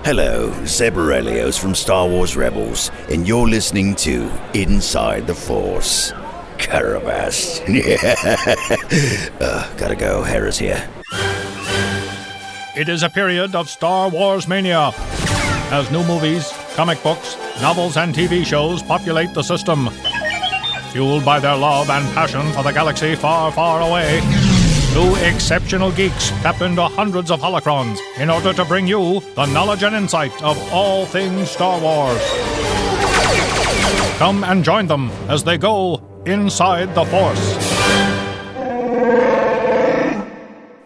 Hello, Zeb Aurelios from Star Wars Rebels, and you're listening to Inside the Force. Carabas. Gotta go, Hera's here. It is a period of Star Wars mania, as new movies, comic books, novels, and TV shows populate the system. Fueled by their love and passion for the galaxy far, far away, two exceptional geeks tap into hundreds of holocrons in order to bring you the knowledge and insight of all things Star Wars. Come and join them as they go inside the Force.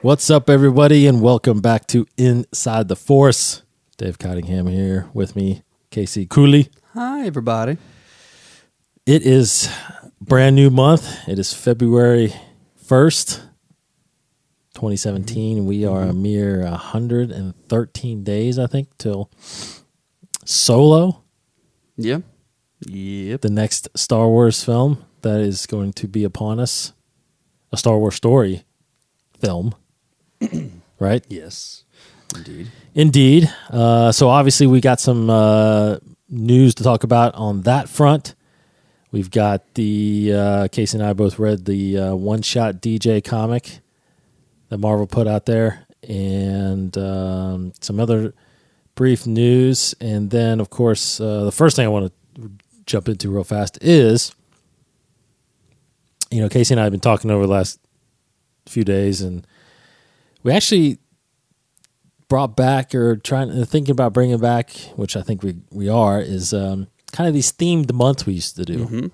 What's up, everybody, and welcome back to Inside the Force. Dave Cottingham here with me, Casey Cooley. Hi, everybody. It is brand new month. It is February 1st, 2017. We are a mere 113 days, I think, till Solo. Yep. The next Star Wars film that is going to be upon us. A Star Wars story film, right? Yes, indeed. Indeed. So obviously we got some news to talk about on that front. We've got the, Casey and I both read the one-shot DJ comic that Marvel put out there, and some other brief news. And then, of course, the first thing I want to jump into real fast is, Casey and I have been talking over the last few days, and we actually brought back, or thinking about bringing back, which I think we are, is kind of these themed months we used to do. Mm-hmm.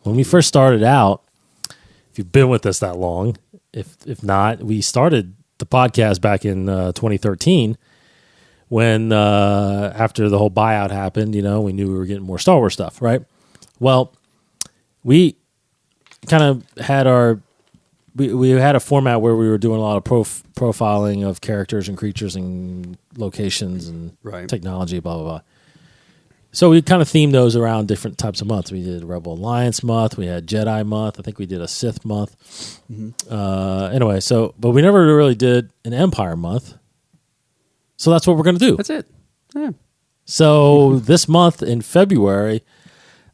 When we first started out, if you've been with us that long, if not, we started the podcast back in 2013 when after the whole buyout happened, we knew we were getting more Star Wars stuff, right? Well, we kind of had we had a format where we were doing a lot of profiling of characters and creatures and locations and technology, blah, blah, blah. So we kind of themed those around different types of months. We did Rebel Alliance month. We had Jedi month. I think we did a Sith month. Mm-hmm. Anyway, but we never really did an Empire month. So that's what we're going to do. That's it. Yeah. So this month in February,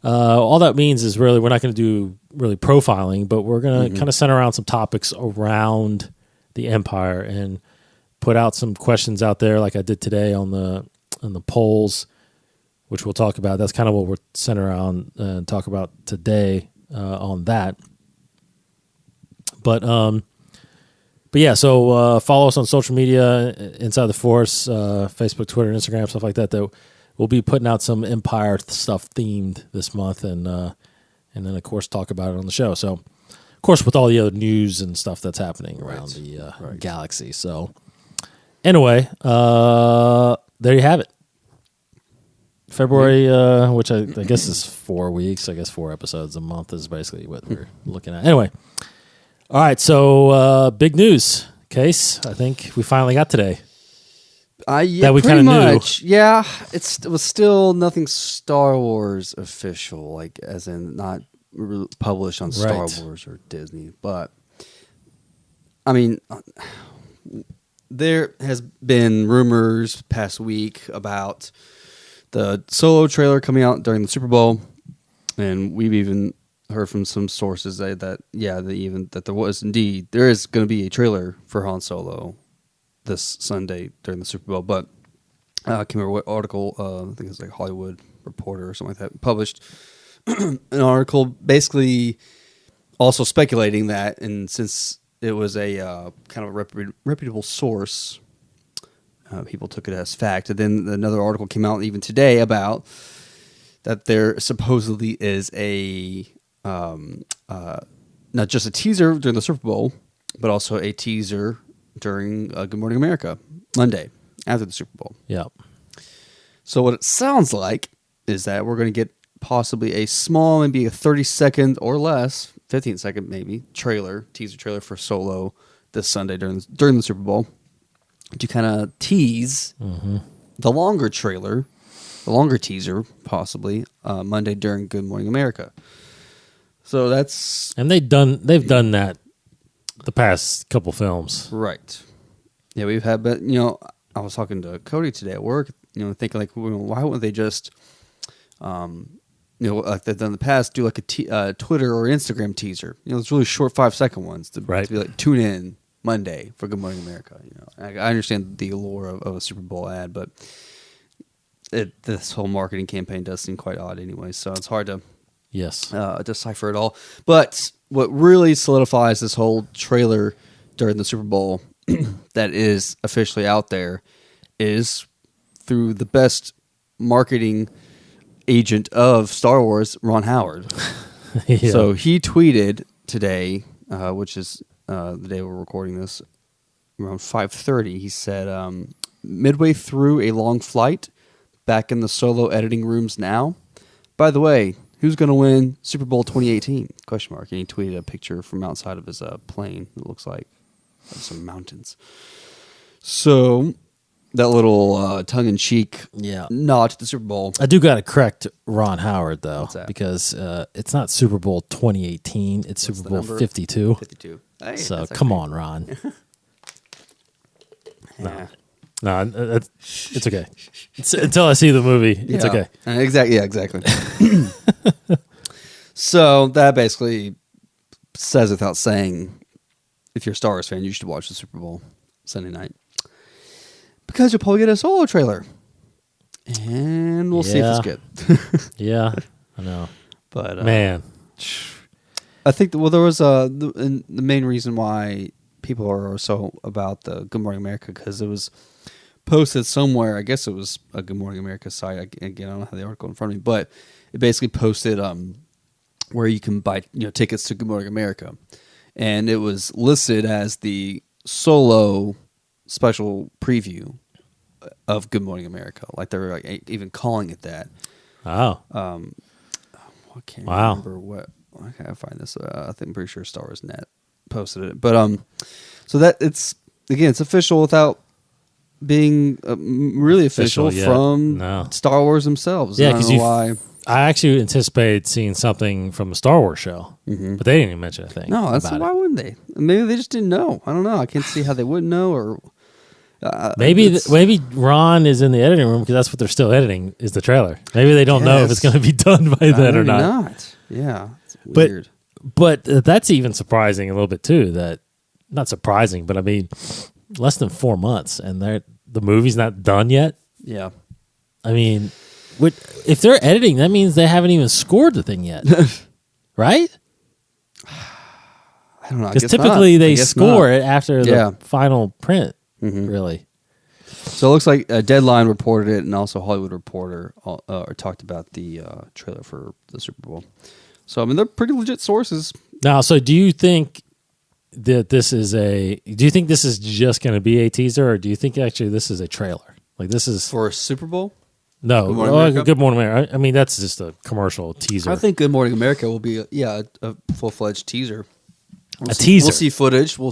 all that means is really we're not going to do really profiling, but we're going to kind of center around some topics around the Empire and put out some questions out there like I did today on the polls, which we'll talk about. That's kind of what we're centered around and talk about today on that. But yeah, so follow us on social media, Inside the Force, Facebook, Twitter, Instagram, stuff like that. That we'll be putting out some Empire stuff themed this month, and then of course talk about it on the show. So, of course, with all the other news and stuff that's happening around the galaxy. So, anyway, there you have it. February, which I guess is 4 weeks. I guess 4 episodes a month is basically what we're looking at. Anyway, all right. So big news, Case. I think we finally got today. Yeah, that we pretty much knew. Yeah, it was still nothing Star Wars official, like as in not published on Star Wars or Disney. But I mean, there has been rumors past week about the Solo trailer coming out during the Super Bowl, and we've even heard from some sources that there is going to be a trailer for Han Solo this Sunday during the Super Bowl. But I can't remember what article, I think it's like Hollywood Reporter or something like that, published an article basically also speculating that, and since it was a kind of reputable source, people took it as fact. And then another article came out even today about that there supposedly is a not just a teaser during the Super Bowl, but also a teaser during Good Morning America Monday after the Super Bowl. Yeah. So what it sounds like is that we're going to get possibly a small, maybe a 30-second or less, 15-second maybe, teaser trailer for Solo this Sunday during the Super Bowl to kind of tease the longer teaser possibly Monday during Good Morning America. So that's... And they've done that the past couple films. Right. Yeah, we've had, but, you know, I was talking to Cody today at work, thinking like, why wouldn't they just, like they've done in the past, do like a Twitter or Instagram teaser? It's really short 5-second ones to be like, tune in Monday for Good Morning America. I understand the allure of a Super Bowl ad, but this whole marketing campaign does seem quite odd anyway. So it's hard to decipher it all. But what really solidifies this whole trailer during the Super Bowl that is officially out there is through the best marketing agent of Star Wars, Ron Howard. Yeah. So he tweeted today, which is the day we're recording this, around 5:30. He said, midway through a long flight, back in the solo editing rooms now. By the way, who's going to win Super Bowl 2018? Question mark. And he tweeted a picture from outside of his plane. It looks like some mountains. So that little tongue-in-cheek nod to the Super Bowl. I do got to correct Ron Howard, though, What's that? because it's not Super Bowl 2018. It's What's Super the Bowl number? 52. 52. Hey, So that's come actually- on, Ron. Yeah. No, it's okay. Until I see the movie, it's Yeah. okay. Exactly. Yeah, exactly. So that basically says without saying, if you're a Star Wars fan, you should watch the Super Bowl Sunday night. Because you'll probably get a solo trailer. And we'll see if it's good. Yeah, I know. But Man, I think there was the main reason why people are so about the Good Morning America, because it was posted somewhere. I guess it was a Good Morning America site. Again, I don't have the article in front of me, but it basically posted where you can buy tickets to Good Morning America, and it was listed as the solo special preview of Good Morning America. Like they were like even calling it that. oh, I can't Wow. remember what. I can't find this. I think I'm pretty sure Star Wars Net posted it. But so that it's official without being really official Official yet. from No. Star Wars themselves. Yeah, I don't 'cause know you- why. I actually anticipated seeing something from a Star Wars show, but they didn't even mention a thing. No, that's about why it. wouldn't they? Maybe they just didn't know. I don't know. I can't see how they wouldn't know. Or Maybe Ron is in the editing room because that's what they're still editing is the trailer. Maybe they don't know if it's Yes. going to be done by then or maybe not. Yeah, it's But- weird. But that's even surprising a little bit too. That not surprising, but I mean, less than 4 months and the movie's not done yet. Yeah, I mean, if they're editing, that means they haven't even scored the thing yet, right? I don't know. I Because guess typically not. I they guess score not. it after Yeah. the final print. Really, So it looks like Deadline reported it, and also Hollywood Reporter talked about the trailer for the Super Bowl. So I mean, they're pretty legit sources. now. So, do you think that this is Do you think this is just going to be a teaser, or do you think actually this is a trailer? Like this is For a Super Bowl? no. Good Morning America? Good Morning America. I mean, that's just a commercial teaser. I think Good Morning America will be a full-fledged teaser. A teaser. We'll see footage. We'll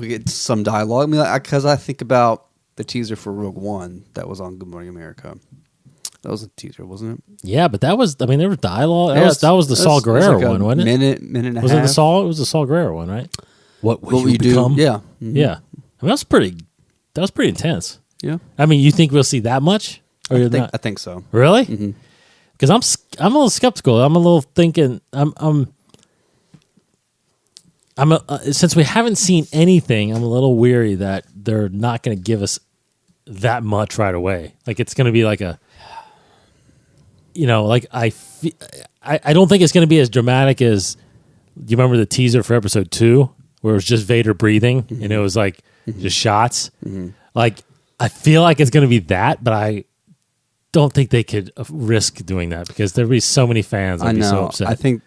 get some dialogue. I mean, because I think about the teaser for Rogue One that was on Good Morning America. That was a teaser, wasn't it? Yeah, but that was. I mean, there was dialogue. Yeah, That was the Saul it was Guerrero like a one, wasn't it? minute and a Was half. it the Saul? It was the Saul Guerrero one, right? What will What you do? become? Yeah. Mhm. Yeah. I mean, that was pretty intense. Yeah. I mean, you think we'll see that much, or you're not? I think so. Really? Mm-hmm. Because I'm a little skeptical. I'm a little thinking. Since we haven't seen anything, I'm a little weary that they're not going to give us that much right away. Like it's going to be like a, like I don't think it's going to be as dramatic as. Do you remember the teaser for episode 2 where it was just Vader breathing and it was like just shots? Like I feel like it's going to be that, but I don't think they could risk doing that because there'd be so many fans. I'd I be know. so upset. I think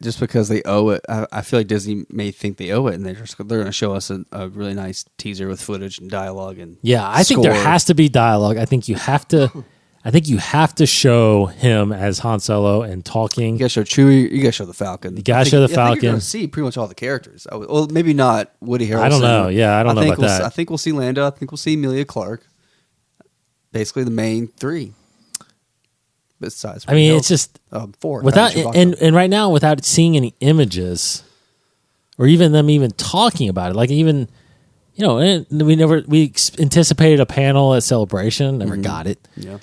just because they owe it, I feel like Disney may think they owe it, and they're going to show us a really nice teaser with footage and dialogue and Yeah, I think there score. has to be dialogue. I think you have to show him as Han Solo and talking. You gotta show Chewie. You gotta show the Falcon. You gotta show the I think you're Falcon. gonna see pretty much all the characters. Well, maybe not Woody Harrelson. I don't know. Yeah, I don't know think about that. I think we'll see Lando. I think we'll see Emilia Clarke. Basically, the main 3. Besides, I mean, Woody it's just Harrelson. 4 without Chewbacca. and right now without seeing any images or even them even talking about it. Like even and we anticipated a panel at Celebration, never got it. Yeah.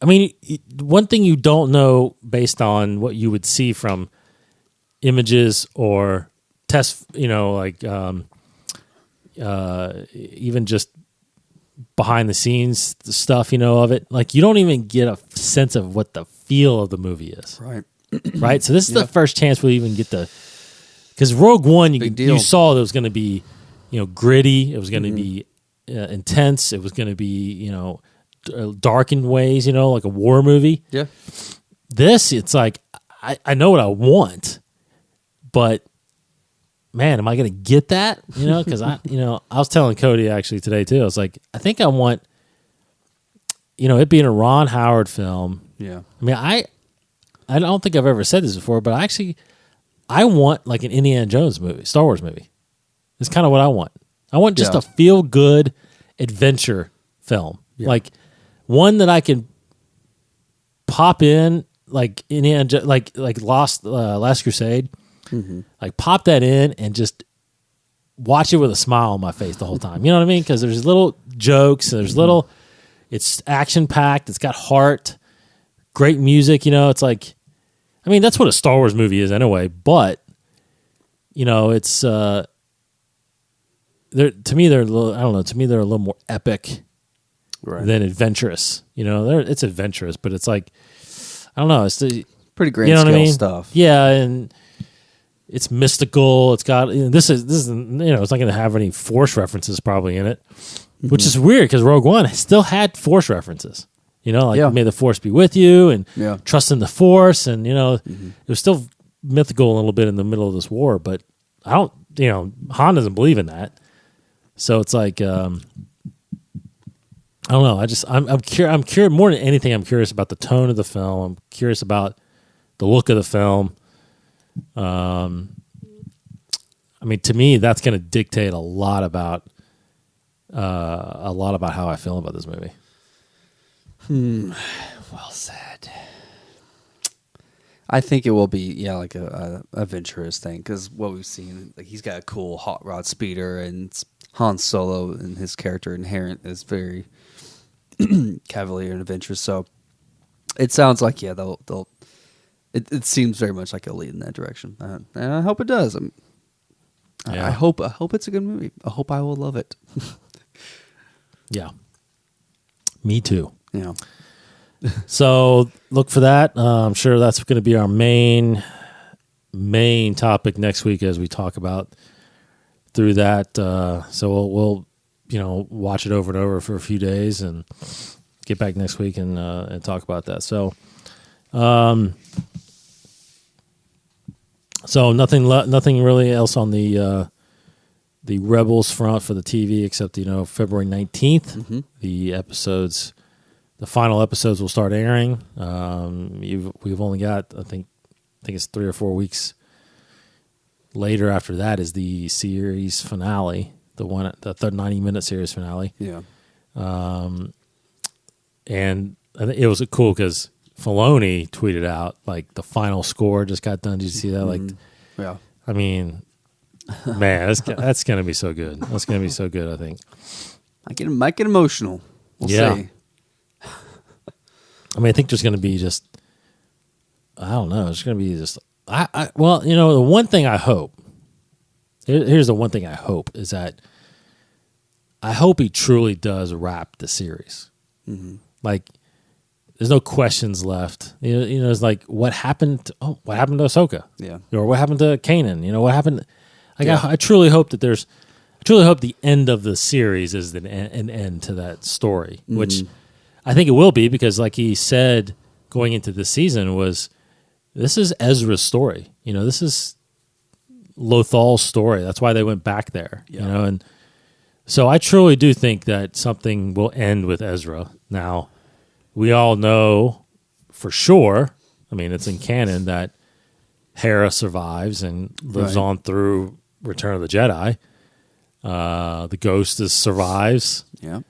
I mean, one thing you don't know based on what you would see from images or tests, even just behind the scenes stuff, of it. Like, you don't even get a sense of what the feel of the movie is. Right. Right? So this is the first chance we'll even get because Rogue One, you saw that it was going to be, gritty. It was going to be intense. It was going to be, dark in ways, like a war movie. Yeah. This, it's like, I know what I want, but man, am I going to get that? Because I was telling Cody actually today too. I was like, I think I want, it being a Ron Howard film. Yeah. I mean, I don't think I've ever said this before, but I want like an Indiana Jones movie, Star Wars movie. It's kind of what I want. I want just a feel good adventure film, like one that I can pop in, like Indiana, like Last Crusade. Like pop that in and just watch it with a smile on my face the whole time. You know what I mean? Because there's little jokes, there's little. It's action packed. It's got heart. Great music. It's like, I mean, that's what a Star Wars movie is anyway. But it's to me they're a little. I don't know. To me they're a little more epic than adventurous. It's adventurous, but it's like, I don't know. It's pretty grand scale stuff. Yeah, and it's mystical. It's got this is it's not going to have any Force references probably in it, which is weird because Rogue One still had Force references. May the Force be with you and trust in the Force, and it was still mythical a little bit in the middle of this war. But I don't, Han doesn't believe in that, so it's like I don't know. I'm curious more than anything. I'm curious about the tone of the film. I'm curious about the look of the film. I mean, to me, that's going to dictate a lot about how I feel about this movie. Well said. I think it will be, like a adventurous thing, because what we've seen, like, he's got a cool hot rod speeder, and Han Solo and his character inherent is very cavalier and adventurous. So it sounds like they'll. It seems very much like it'll lead in that direction, and I hope it does. I hope it's a good movie. I hope I will love it. Yeah, me too. Yeah. So look for that. I'm sure that's going to be our main topic next week as we talk about through that. So we'll watch it over and over for a few days and get back next week and talk about that. So. So nothing really else on the Rebels front for the TV except February 19th. The final episodes will start airing. We've only got I think it's 3 or 4 weeks later. After that is the series finale, the 90-minute series finale. Yeah, and it was cool because Filoni tweeted out like the final score just got done. Did you see that? Like, yeah. I mean, man, that's gonna be so good. That's gonna be so good. I think. Might get emotional. We'll see. I mean, I think there's gonna be just. I don't know. It's gonna be just. Well, the one thing I hope. Here's the one thing I hope is that. I hope he truly does wrap the series. Like. There's no questions left. It's like what happened to Ahsoka? Yeah. Or what happened to Kanan? What happened? Like I truly hope that I truly hope the end of the series is an end to that story, which I think it will be because, like he said, going into the season this is Ezra's story. This is Lothal's story. That's why they went back there. And so I truly do think that something will end with Ezra now. We all know for sure, I mean, it's in canon that Hera survives and lives on through Return of the Jedi. The Ghost survives. Yeah.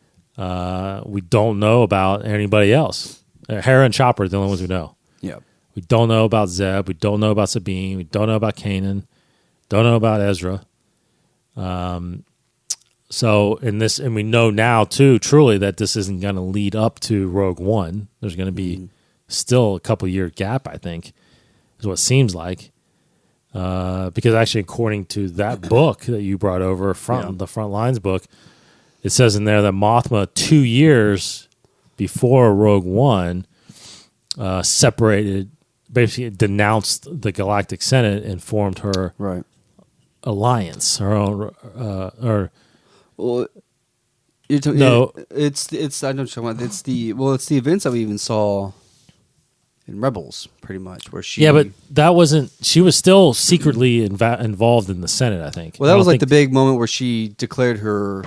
We don't know about anybody else. Hera and Chopper are the only ones we know. Yeah. We don't know about Zeb. We don't know about Sabine. We don't know about Kanan. Don't know about Ezra. So and we know now too, truly, that this isn't going to lead up to Rogue One. There's going to be still a couple year gap, I think, is what it seems like. Because actually, according to that book that you brought over, the Front Lines book, it says in there that Mothma 2 years before Rogue One separated, basically denounced the Galactic Senate and formed her alliance, her own, Well, it's I know what you're talking about. It's the events that we even saw in Rebels, pretty much, where she. Yeah, but that wasn't. She was still secretly involved in the Senate, I think. Well, that was like the big moment where she declared her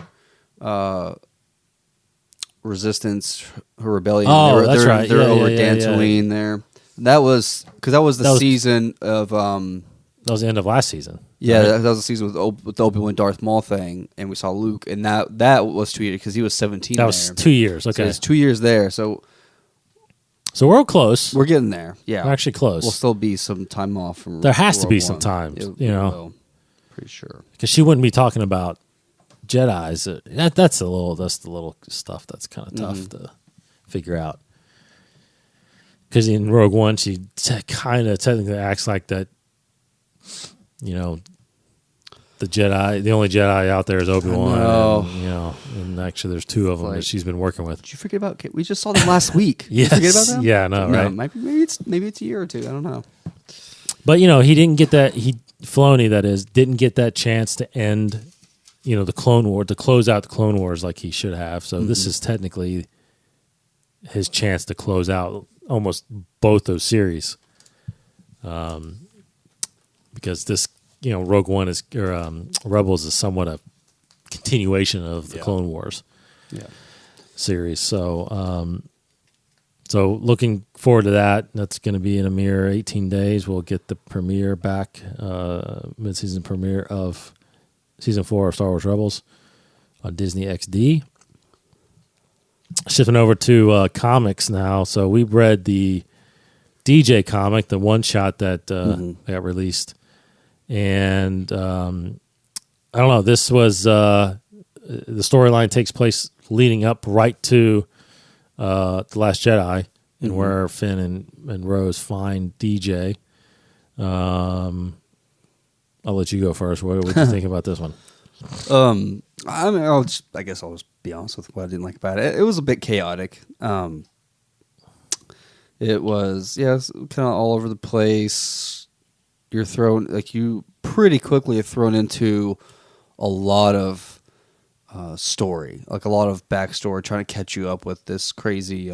resistance, her rebellion. Oh, that's right. They're over Dantooine there. That was because that was the season of. That was the end of last season. Yeah, right? That was the season with the Obi-Wan Darth Maul thing, and we saw Luke, and that was 2 years because he was 17. That was 2 years. Okay, so it's 2 years there. So we're close. We're getting there. Yeah, we're actually close. We'll still be some time off from. There has to be some time, pretty sure, because she wouldn't be talking about Jedi's. That's the little stuff that's kind of tough to figure out. Because in Rogue One, she kind of technically acts like that. The only Jedi out there is Obi-Wan. And actually there's two of them that she's been working with. Did you forget about Kit? We just saw them last week. Yes. Did you forget about them? Yeah, no, right? Maybe it's a year or two. I don't know. But he didn't get that. Filoni, that is, didn't get that chance to end, the Clone War, to close out the Clone Wars like he should have. So this is technically his chance to close out almost both those series. Because this, Rogue One Rebels is somewhat a continuation of the Clone Wars series. So, looking forward to that. That's going to be in a mere 18 days. We'll get the premiere back, mid-season premiere of season 4 of Star Wars Rebels on Disney XD. Shifting over to comics now. So we read the DJ comic, the one shot that got released. And I don't know, this was the storyline takes place leading up right to The Last Jedi, and where Finn and Rose find DJ. I'll let you go first. What did you think about this one? I guess I'll just be honest with what I didn't like about it. It was a bit chaotic. It was kind of all over the place. You pretty quickly are thrown into a lot of story, like a lot of backstory, trying to catch you up with this crazy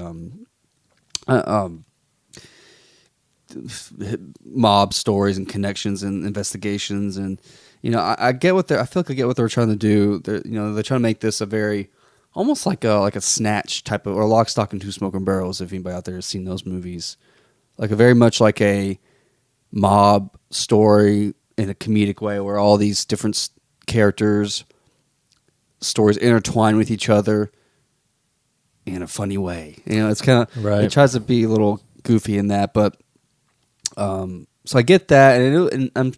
mob stories and connections and investigations. And I get what I feel like I get what they're trying to do. They're trying to make this a very almost like a Snatch type of, or Lock, Stock, and Two Smoking Barrels, if anybody out there has seen those movies. Like very much like a mob story in a comedic way, where all these different characters' stories intertwine with each other in a funny way. It's kind of It tries to be a little goofy in that, but so I get that, and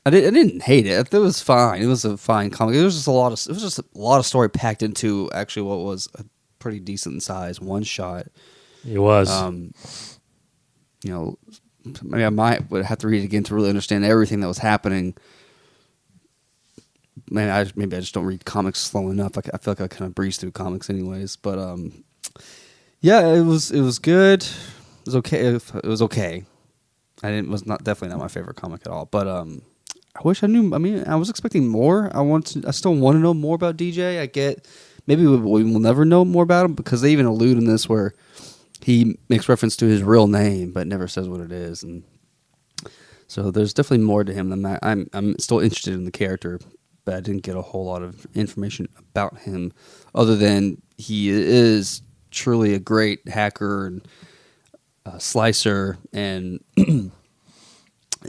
I didn't hate it. It was fine. It was a fine comic. It was just a lot of story packed into actually what was a pretty decent size one shot. It was. Maybe I would have to read it again to really understand everything that was happening. Maybe I just don't read comics slow enough. I feel like I kind of breeze through comics anyways. But it was good. It was okay. It was okay. Definitely not my favorite comic at all. But I wish I knew. I mean, I was expecting more. I still want to know more about DJ. I get maybe we will never know more about him, because they even allude in this where he makes reference to his real name but never says what it is, and so there's definitely more to him than that. I'm still interested in the character, but I didn't get a whole lot of information about him other than he is truly a great hacker and slicer and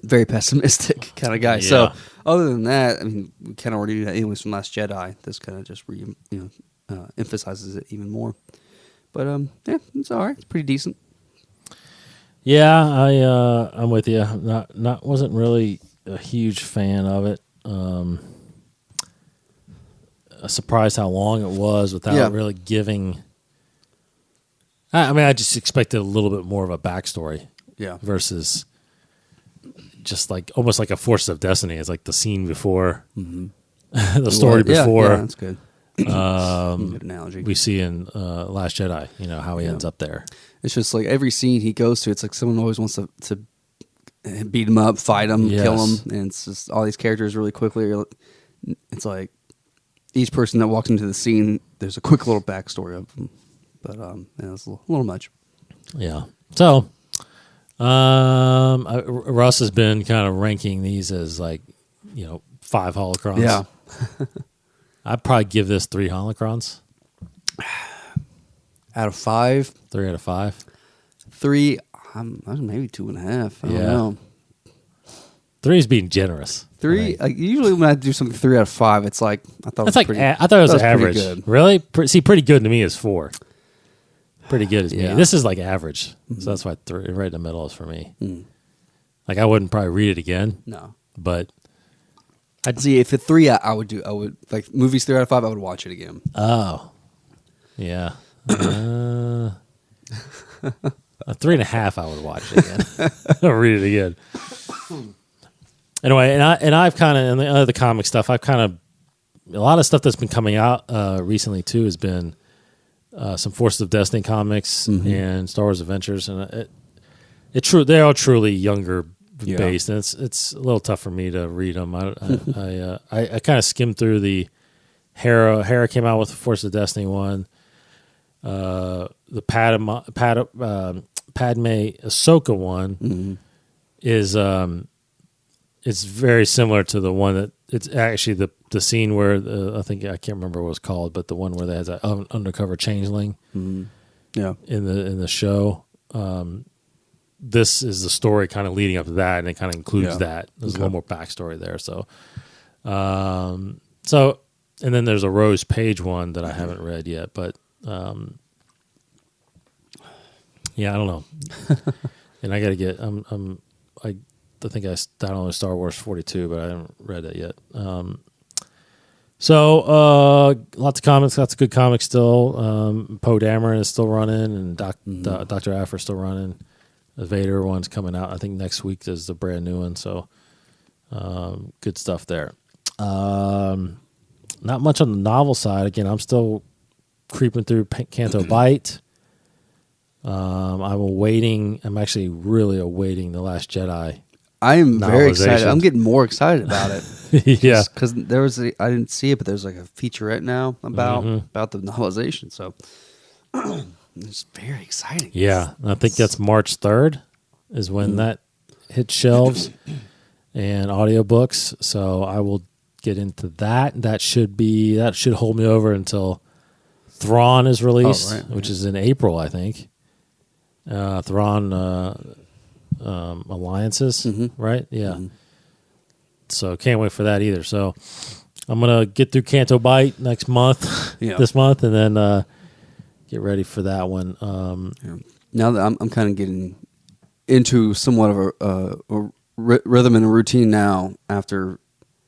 very pessimistic kind of guy. Yeah. So other than that, I mean, we kind of already knew that anyways from Last Jedi. This kind of just emphasizes it even more. But it's all right. It's pretty decent. Yeah, I'm with you. Wasn't really a huge fan of it. surprised how long it was without really giving. I mean, I just expected a little bit more of a backstory. Yeah. Versus just like almost like a Force of Destiny. It's like the scene before the story before. Yeah, that's good. Good analogy. We see in Last Jedi, how he ends up there. It's just like every scene he goes to, it's like someone always wants to beat him up, fight him, kill him, and it's just all these characters really quickly. It's like each person that walks into the scene, there's a quick little backstory of them. But it's a little much. Yeah. So Russ has been kind of ranking these as like 5 holocrons. Yeah. I'd probably give this 3 holocrons. Out of 5? 3 out of 5. 3, maybe 2.5. I don't know. 3 is being generous. 3, usually when I do something 3 out of 5, it's like I thought. I thought it was average. Good. Really? Pretty good to me is 4. Pretty good is me. This is like average, so that's why 3 right in the middle is for me. Like I wouldn't probably read it again. No, but I'd see if it's 3, I would like movies 3 out of 5. I would watch it again. Oh, yeah. 3.5, I would watch it again. I'll read it again. Anyway, and I've kind of, and the other comic stuff, I've kind of, a lot of stuff that's been coming out recently too has been some Forces of Destiny comics and Star Wars Adventures, and they're all truly younger based, and it's a little tough for me to read them. I kind of skimmed through the Hera came out with the Force of Destiny one. The Padme Ahsoka one is it's very similar to the one that it's actually the scene where I can't remember what it was called, but the one where they had that undercover changeling in the show. This is the story kind of leading up to that, and it kind of includes that. There's a little more backstory there. So, and then there's a Rose Page one that I haven't read yet, but I don't know. And I got to get. I think I downloaded Star Wars 42, but I haven't read it yet. So lots of comics, lots of good comics still. Poe Dameron is still running, and Dr. Aphra is still running. The Vader one's coming out. I think next week there's the brand new one. So good stuff there. Not much on the novel side. Again, I'm still creeping through Canto Bight. I'm actually really awaiting The Last Jedi. I am very excited. I'm getting more excited about it. Yeah, because I didn't see it, but there's like a featurette now about the novelization. So it's very exciting. Yeah, I think that's March 3rd is when that hits shelves and audiobooks. So I will get into that. That should hold me over until Thrawn is released, which is in April, I think. Thrawn Alliances, right? Yeah. So can't wait for that either. So I'm gonna get through Canto Bight next month, this month, and then get ready for that one. Now that I'm kind of getting into somewhat of a rhythm and a routine now after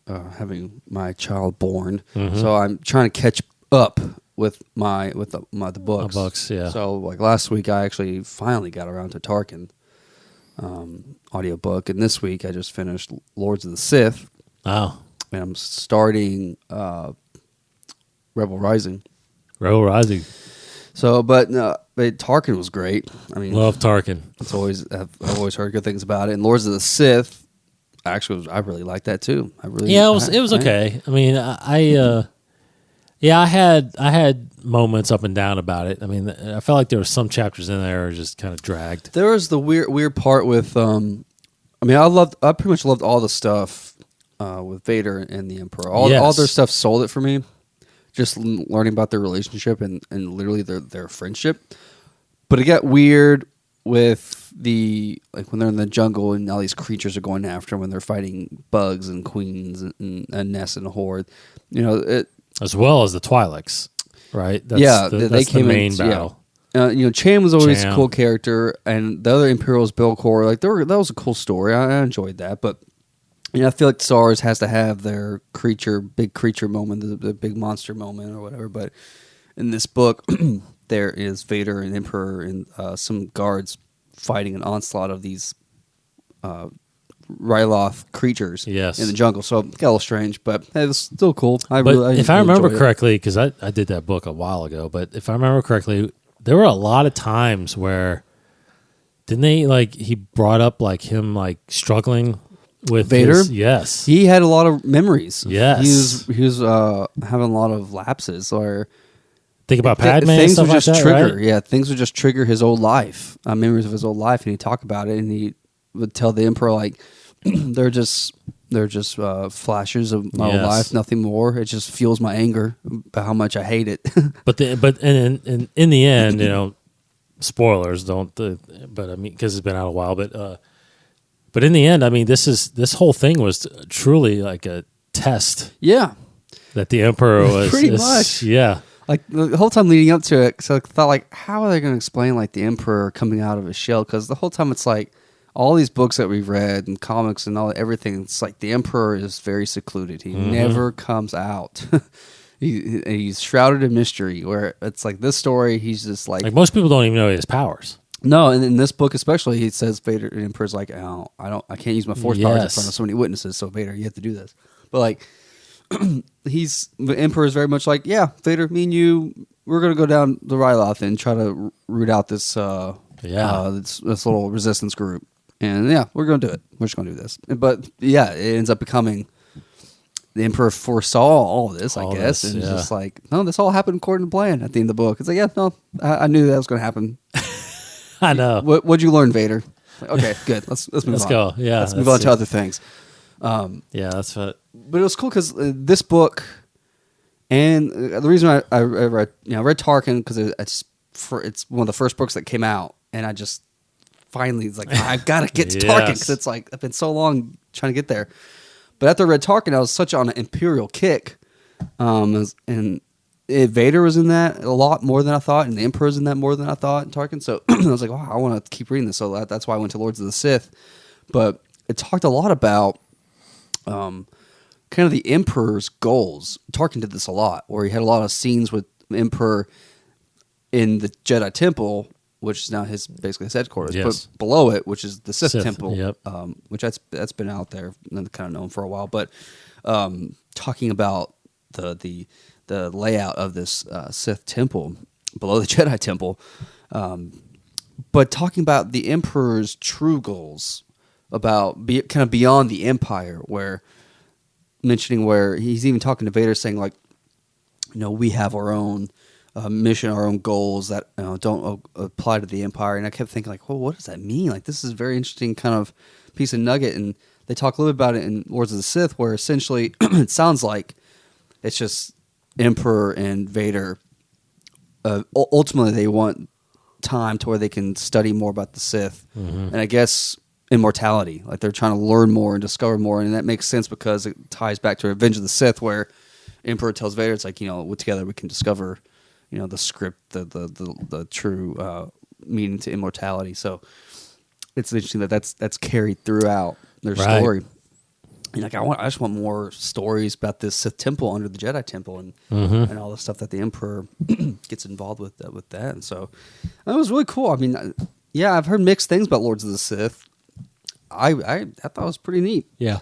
having my child born, so I'm trying to catch up with the books. Books, yeah. So like last week, I actually finally got around to Tarkin audiobook, and this week I just finished Lords of the Sith. Oh, and I'm starting Rebel Rising. Rebel Rising. So, but Tarkin was great. I mean, love Tarkin. I've always heard good things about it. And Lords of the Sith, I really liked that too. It was okay. I mean, I had moments up and down about it. I mean, I felt like there were some chapters in there just kind of dragged. There was the weird part with. I pretty much loved all the stuff with Vader and the Emperor. All their stuff sold it for me. Just learning about their relationship and literally their friendship. But it got weird with when they're in the jungle and all these creatures are going after them when they're fighting bugs and queens and Ness and Horde. As well as the Twi'leks, right? That's they came the main battle. Cham was always a cool character, and the other Imperials, Belcor, that was a cool story. I enjoyed that, but I feel like Star Wars has to have their big creature moment, the big monster moment or whatever. But in this book, there is Vader and Emperor and some guards fighting an onslaught of these Ryloth creatures in the jungle. So it got a little strange, but it was still cool. If I remember correctly, because I did that book a while ago, but if I remember correctly, there were a lot of times where he brought up him struggling with Vader. Yes, he had a lot of memories. Yes, he was having a lot of lapses or. Think about Padme and stuff like that, trigger. right? Yeah, things would just trigger his old life, memories of his old life, and he'd talk about it, and he would tell the Emperor they're just flashes of my old life, nothing more. It just fuels my anger about how much I hate it. but in the end, spoilers don't. But I mean, because it's been out a while, but in the end, I mean, this whole thing was truly like a test. Yeah, that the Emperor was pretty much. Yeah. The whole time leading up to it, so I thought, how are they going to explain, the Emperor coming out of his shell? Because the whole time it's all these books that we've read and comics and everything, it's the Emperor is very secluded. He never comes out. He's shrouded in mystery, where it's this story, he's just most people don't even know he has powers. No, and in this book especially, he says Vader, the Emperor's I can't use my force powers in front of so many witnesses, so Vader, you have to do this. But the Emperor is very much Vader, me and you, we're gonna go down the Ryloth and try to root out this this little resistance group, and we're gonna do it. We're just gonna do this. But it ends up becoming the Emperor foresaw all of this, I guess, and it's just no, this all happened according to plan at the end of the book. It's I knew that was gonna happen. I know. What'd you learn, Vader? Okay, good. Let's move on. Let's go. Yeah, let's move on to other things. That's what. But it was cool because this book, and the reason I read Tarkin because it's one of the first books that came out, and I just finally I've got to get to Tarkin because I've been so long trying to get there. But after I read Tarkin, I was such on an Imperial kick, and Vader was in that a lot more than I thought, and the Emperor's in that more than I thought in Tarkin. So I was wow, I want to keep reading this. So that's why I went to Lords of the Sith. But it talked a lot about kind of the Emperor's goals. Tarkin did this a lot, where he had a lot of scenes with the Emperor in the Jedi Temple, which is now basically his headquarters. Yes. But below it, which is the Sith Temple, yep. Which that's been out there and kind of known for a while. But talking about the layout of this Sith Temple below the Jedi Temple, but talking about the Emperor's true goals, about kind of beyond the Empire, where he's even talking to Vader, saying we have our own mission, our own goals that don't apply to the Empire. And I kept thinking well, what does that mean? This is a very interesting kind of piece of nugget. And they talk a little bit about it in Lords of the Sith, where essentially it sounds like it's just Emperor and Vader. Ultimately, they want time to where they can study more about the Sith, and I guess immortality. They're trying to learn more and discover more, and that makes sense because it ties back to Revenge of the Sith, where Emperor tells Vader, it's together we can discover, the script, the true meaning to immortality. So it's interesting that's carried throughout their story. And I just want more stories about this Sith Temple under the Jedi Temple and all the stuff that the Emperor gets involved with that. And so that was really cool. I mean, I've heard mixed things about Lords of the Sith. I thought it was pretty neat. Yeah.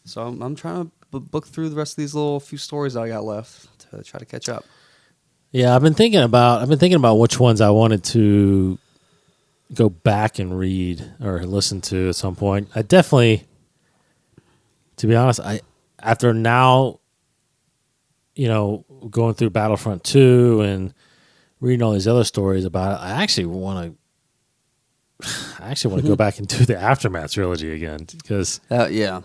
So I'm trying to book through the rest of these little few stories that I got left to try to catch up. Yeah, I've been thinking about which ones I wanted to go back and read or listen to at some point. I definitely, to be honest, after now, going through Battlefront 2 and reading all these other stories about it, I actually want to go back and do the Aftermath trilogy again because I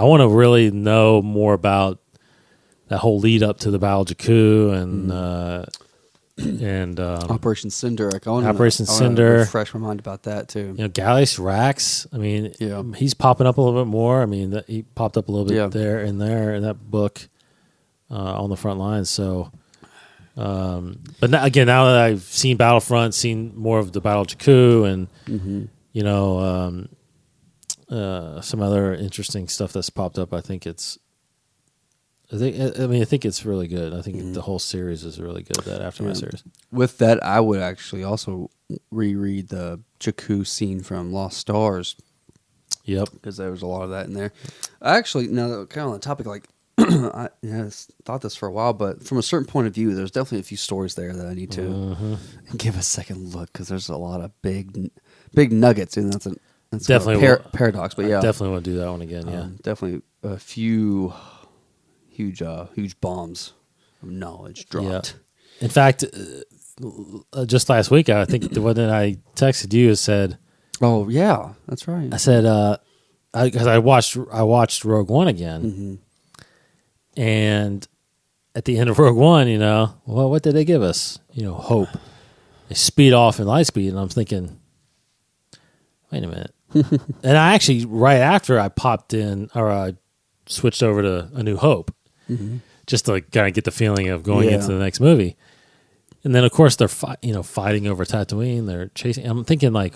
want to really know more about that whole lead up to the Battle of Jakku and Operation Cinder. Operation Cinder. Refresh my mind about that too. Gallius Rax. I mean, he's popping up a little bit more. I mean, he popped up a little bit there in that book on the front lines. So, but now that I've seen Battlefront, seen more of the Battle of Jakku, and some other interesting stuff that's popped up. I think it's really good. I think the whole series is really good. That Aftermath series. With that, I would actually also reread the Jakku scene from Lost Stars. Yep, because there was a lot of that in there. I actually, now kind of on the topic, like I thought this for a while, but from a certain point of view, there's definitely a few stories there that I need to give a second look because there's a lot of big nuggets, and that's definitely paradox. But yeah, definitely want to do that one again. Yeah, definitely a few huge bombs of knowledge dropped. Yeah. In fact, just last week, I think the one that I texted you said, "Oh yeah, that's right." I said because I watched Rogue One again, and at the end of Rogue One, what did they give us? Hope. They speed off in light speed, and I'm thinking, wait a minute. And I actually, right after I popped in, or I switched over to A New Hope, just to kind of get the feeling of going into the next movie. And then, of course, they're fighting over Tatooine. They're chasing. I'm thinking, like,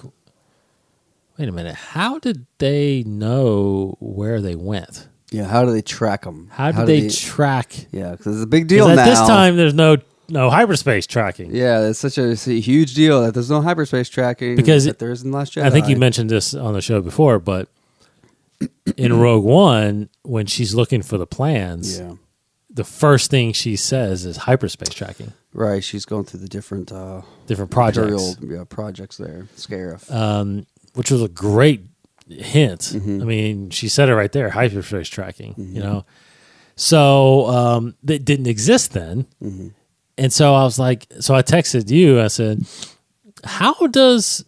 wait a minute. How did they know where they went? Yeah, how do they track them? How did they track? Yeah, because it's a big deal now. At this time, there's no hyperspace tracking. Yeah, it's such a huge deal that there's no hyperspace tracking because that there is in Last Jedi. I think you mentioned this on the show before, but in Rogue One, when she's looking for the plans, the first thing she says is hyperspace tracking. Right, she's going through the different projects. Projects there, Scarif. Which was a great hint. I mean, she said it right there, hyperspace tracking, So that didn't exist then. And so I was like, so I texted you, I said, how does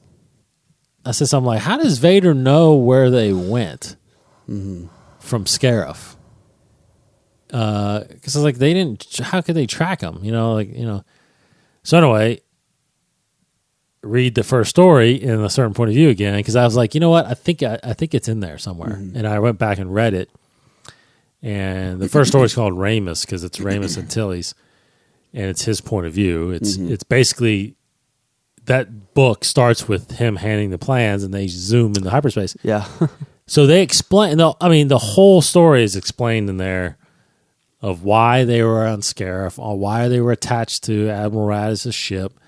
Vader know where they went from Scarif? Because I was like, how could they track them? So anyway, read the first story in a certain point of view again, because I was like, you know what, I think it's in there somewhere. And I went back and read it, and the first story is called Ramus because it's Ramus and Tilly's, and it's his point of view. It's basically that book starts with him handing the plans, and they zoom into hyperspace. Yeah. So they explain. The whole story is explained in there of why they were on Scarif, or why they were attached to Admiral Raddus's ship.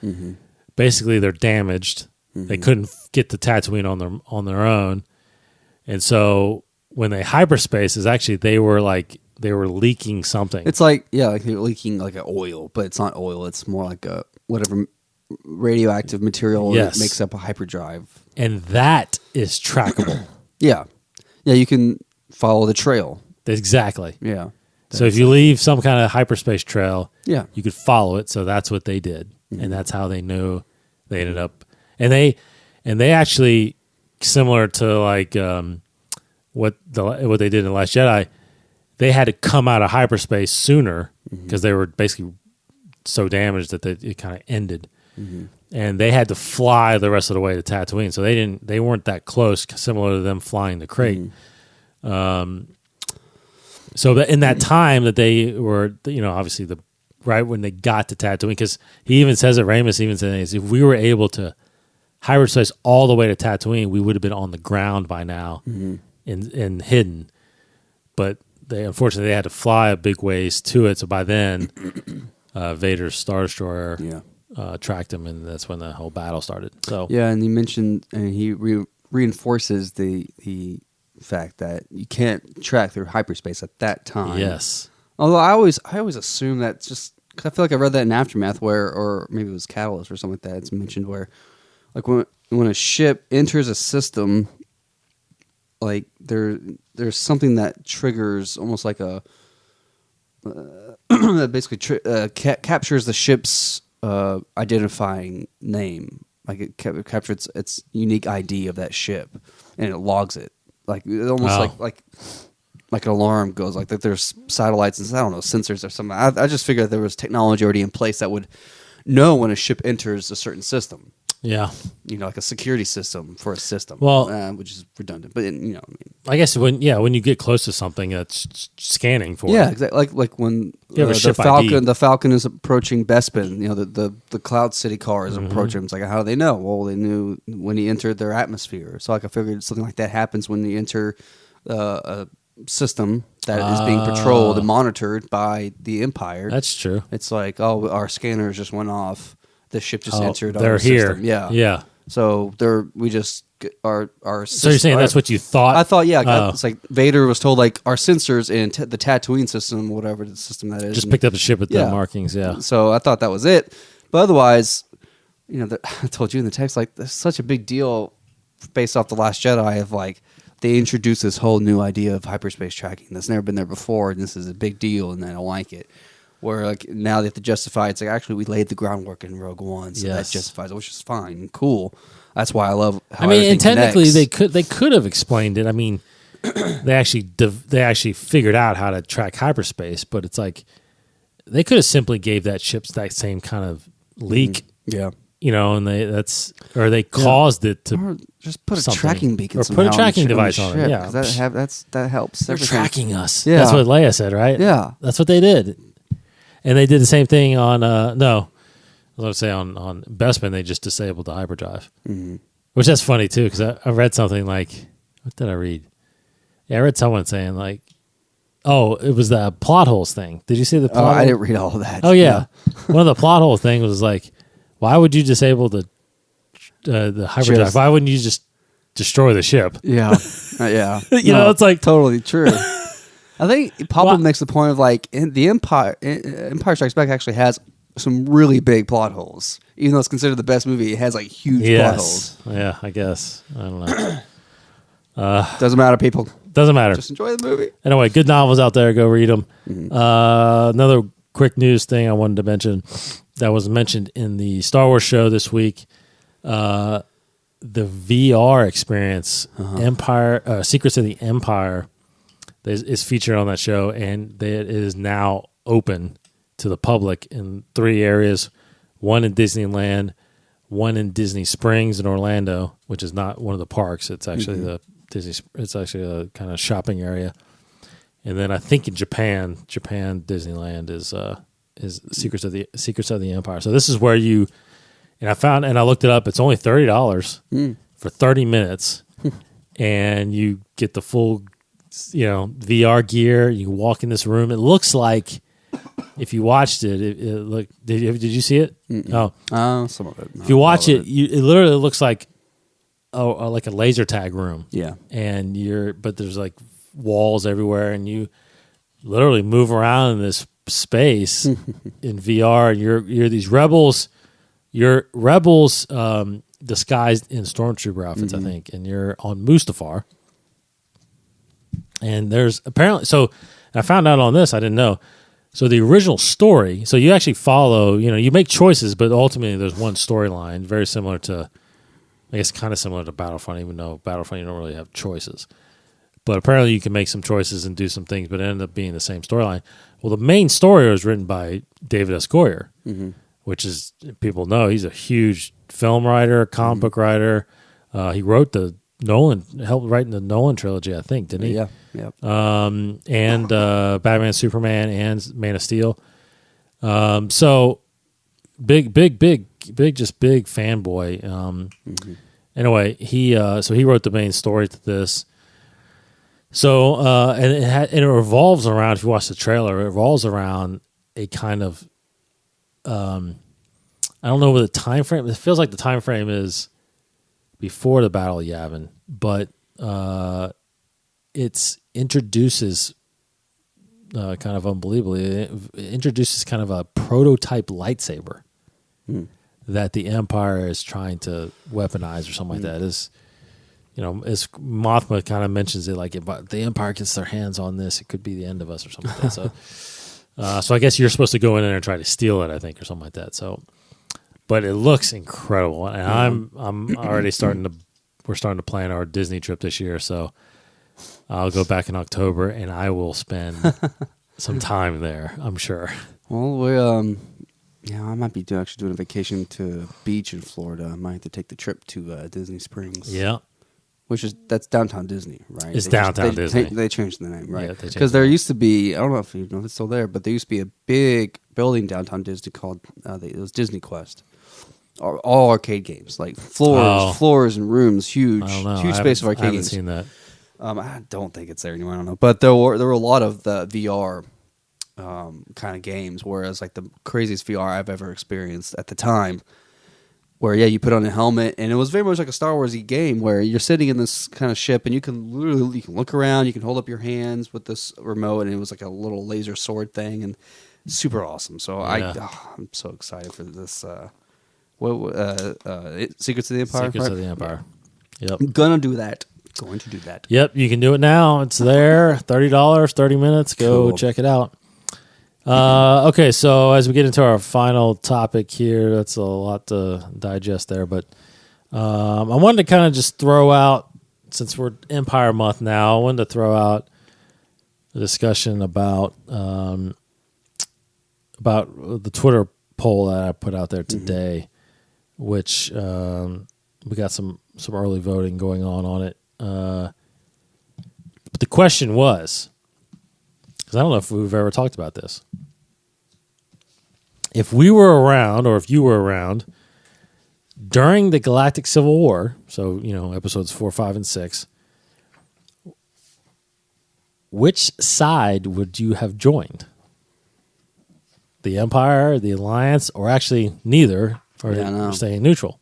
Basically, they're damaged. They couldn't get to Tatooine on their own, and so when they hyperspace, is actually they were leaking something. It's like they're leaking like an oil, but it's not oil. It's more like a whatever radioactive material that makes up a hyperdrive, and that is trackable. Yeah, you can follow the trail. Exactly. Yeah. So if you leave some kind of hyperspace trail, you could follow it. So that's what they did, and that's how they knew they ended up. And they actually, similar to like what they did in The Last Jedi, they had to come out of hyperspace sooner because they were basically so damaged that it kind of ended, and they had to fly the rest of the way to Tatooine. So they weren't that close, similar to them flying the crate. So that in that time that they were, obviously right when they got to Tatooine, because he even says it, Ramus even says, if we were able to hyperspace all the way to Tatooine, we would have been on the ground by now and hidden. But unfortunately they had to fly a big ways to it. So by then, Vader's Star Destroyer tracked him, and that's when the whole battle started. So and he mentioned, and he reinforces the fact that you can't track through hyperspace at that time. Yes. Although I always assume that just cause I feel like I read that in Aftermath or maybe it was Catalyst or something like that. It's mentioned where like when a ship enters a system, like there's something that triggers almost like a that basically captures the ship's identifying name. Like it captures its unique ID of that ship, and it logs it. Like almost like an alarm goes, like that there's satellites and I don't know, sensors or something. I just figured there was technology already in place that would know when a ship enters a certain system. Yeah. like a security system for a system. Well- which is redundant, but I mean, I guess when you get close to something that's scanning for yeah, it. exactly. Like when You have a ship the Falcon is approaching Bespin. The Cloud City car is approaching. It's like, how do they know? Well, they knew when he entered their atmosphere. So like I figured something like that happens when you enter a system that is being patrolled and monitored by the Empire. That's true. It's like, oh, our scanners just went off. The ship just entered. They're our here. System. Yeah, Yeah. So we just our So you're saying that's what you thought? I thought, yeah. Oh. It's like Vader was told, like, our sensors in the Tatooine system, whatever the system that is, Just picked up the ship with the Yeah. markings, yeah. So I thought that was it. But otherwise, I told you in the text, like, there's such a big deal based off The Last Jedi of, like, they introduced this whole new idea of hyperspace tracking that's never been there before, and this is a big deal, and I don't like it. Where, like, now they have to justify it's like, actually, we laid the groundwork in Rogue One, so that Yes. justifies it, which is fine and cool. That's why I love how I mean, and everything technically connects. they could have explained it. I mean, they actually figured out how to track hyperspace, but it's like they could have simply gave that ship that same kind of leak, Yeah. and they caused it to Or just put a something. tracking beacon Or somehow put a tracking on the device on it, ship, yeah. 'cause that helps. they're everything. tracking us. Yeah. That's what Leia said, right? Yeah. That's what they did. And they did the same thing on no, let's say on Bespin, they just disabled the hyperdrive. Mm-hmm. Which that's funny too, because I read something like, what did I read? Yeah, I read someone saying like, oh, it was the plot holes thing. Did you see the plot? I didn't read all of that. Oh yeah, one of the plot hole thing was like, why would you disable the hyperdrive? Just- Why wouldn't you just destroy the ship? Yeah. Yeah. It's like totally true. I think Papa Well- makes the point of like the Empire Strikes Back actually has some really big plot holes. Even though it's considered the best movie, it has like huge plot holes. Yeah, I guess. I don't know. Doesn't matter, people. Doesn't matter. Just enjoy the movie. Anyway, good novels out there. Go read them. Another quick news thing I wanted to mention that was mentioned in the Star Wars show this week. The VR experience, Empire, Secrets of the Empire, is featured on that show, and it is now open to the public in 3 areas: one in Disneyland, one in Disney Springs in Orlando, which is not one of the parks. It's actually the Disney. It's actually a kind of shopping area, and then I think in Japan Disneyland is Secrets of the Empire. So this is where you. And I looked it up. It's only $30 for 30 minutes, and you get the full, VR gear. You walk in this room. It looks like, if you watched it, it looked. Did you see it? Mm-mm. Oh, Some of it. if you watch it, it literally looks like, like a laser tag room. Yeah. And but there's like walls everywhere, and you literally move around in this space in VR. And you're these rebels. You're rebels disguised in stormtrooper outfits, I think, and you're on Mustafar. And there's apparently I found out on this, I didn't know. So the original story, so you actually follow, you make choices, but ultimately there's one storyline, very similar to, I guess kind of similar to Battlefront, even though Battlefront you don't really have choices. But apparently you can make some choices and do some things, but it ended up being the same storyline. Well, the main story was written by David S. Goyer, which is, people know, he's a huge film writer, comic book writer. He wrote helped write in the Nolan trilogy, I think, didn't he? Yeah. Yeah. And Batman, Superman, and Man of Steel. So big fanboy. Anyway, he wrote the main story to this. So and it revolves around, if you watch the trailer, it revolves around a kind of I don't know what the time frame. It feels like the time frame is before the Battle of Yavin, but it introduces kind of unbelievably. It introduces kind of a prototype lightsaber that the Empire is trying to weaponize or something like that. As Mothma kind of mentions it, like if the Empire gets their hands on this, it could be the end of us or something like that. So I guess you're supposed to go in there and try to steal it, I think, or something like that. So, but it looks incredible, and I'm already we're starting to plan our Disney trip this year. So I'll go back in October, and I will spend some time there, I'm sure. Well, Yeah, I might be actually doing a vacation to a beach in Florida. I might have to take the trip to Disney Springs. Yeah. That's downtown Disney, right? It's downtown Disney. They changed the name, right? Yeah, they changed Because the there name. used to be, I don't know if you know if it's still there, but there used to be a big building downtown Disney called it was Disney Quest. All arcade games, like floors and rooms, huge I don't know. huge space of arcade I haven't games. seen that. I don't think it's there anymore. I don't know, but there were a lot of the VR kind of games. Whereas like the craziest VR I've ever experienced at the time, where you put on a helmet and it was very much like a Star Warsy game where you're sitting in this kind of ship and you can look around, you can hold up your hands with this remote, and it was like a little laser sword thing and super awesome. So Yeah. I'm so excited for this. Secrets of the Empire. Secrets of the Empire. Yep. I'm gonna do that. Going to do that. Yep, you can do it now. It's there. $30, 30 minutes. Go Cool. check it out. Okay, so as we get into our final topic here, that's a lot to digest there, but I wanted to kind of just throw out, since we're Empire Month now, I wanted to throw out a discussion about the Twitter poll that I put out there today, which we got some early voting going on it. But the question was, because I don't know if we've ever talked about this. If we were around, or if you were around, during the Galactic Civil War, so, episodes 4, 5, and 6, which side would you have joined? The Empire, the Alliance, or actually neither, or you're staying neutral?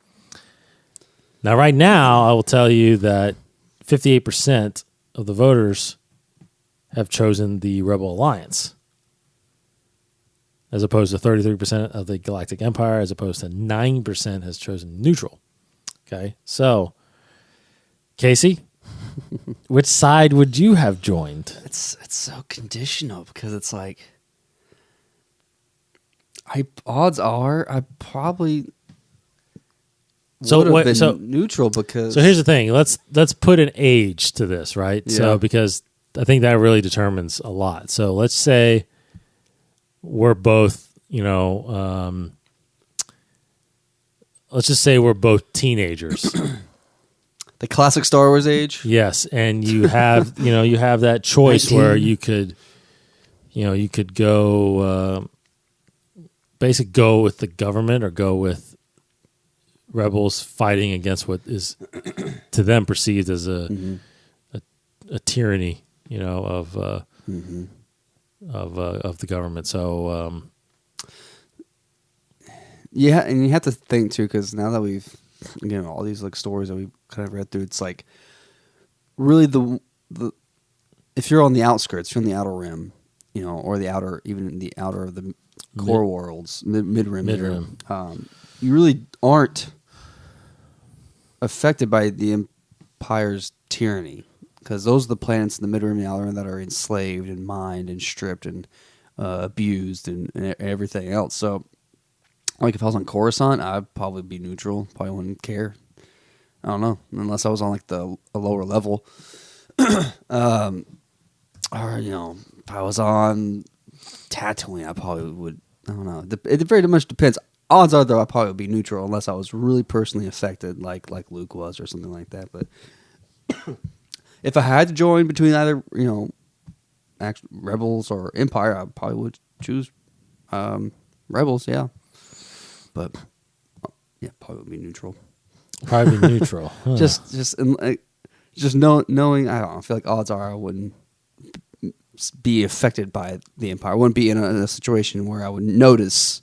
Now, right now, I will tell you that 58% of the voters have chosen the Rebel Alliance, as opposed to 33% of the Galactic Empire, as opposed to 9% has chosen neutral. Okay, so, Casey, which side would you have joined? It's so conditional because it's like, odds are I probably would have been neutral because. So here's the thing. Let's put an age to this, right? Yeah. So because I think that really determines a lot. So let's say we're both, let's just say we're both teenagers. The classic Star Wars age. Yes, and you have, you have that choice 19. where you could go, basically go with the government or go with rebels fighting against what is to them perceived as a tyranny, of the government. So, Yeah, and you have to think too, because now that we've all these like stories that we've kind of read through, it's like really the if you're on the outskirts, you're on the outer rim, or the outer, even the outer of the core worlds, mid rim, you really aren't affected by the Empire's tyranny, because those are the planets in the mid rim and the outer rim that are enslaved and mined and stripped and abused and everything else. So, like if I was on Coruscant, I'd probably be neutral. Probably wouldn't care. I don't know, unless I was on like a lower level. Or if I was on Tatooine, I probably would. I don't know. It very much depends. Odds are, though, I probably would be neutral unless I was really personally affected, like Luke was or something like that. But if I had to join between either Rebels or Empire, I probably would choose Rebels. Yeah, but probably would be neutral. probably neutral. Huh. Just knowing. I don't know. I feel like odds are I wouldn't be affected by the Empire. I wouldn't be in a situation where I would notice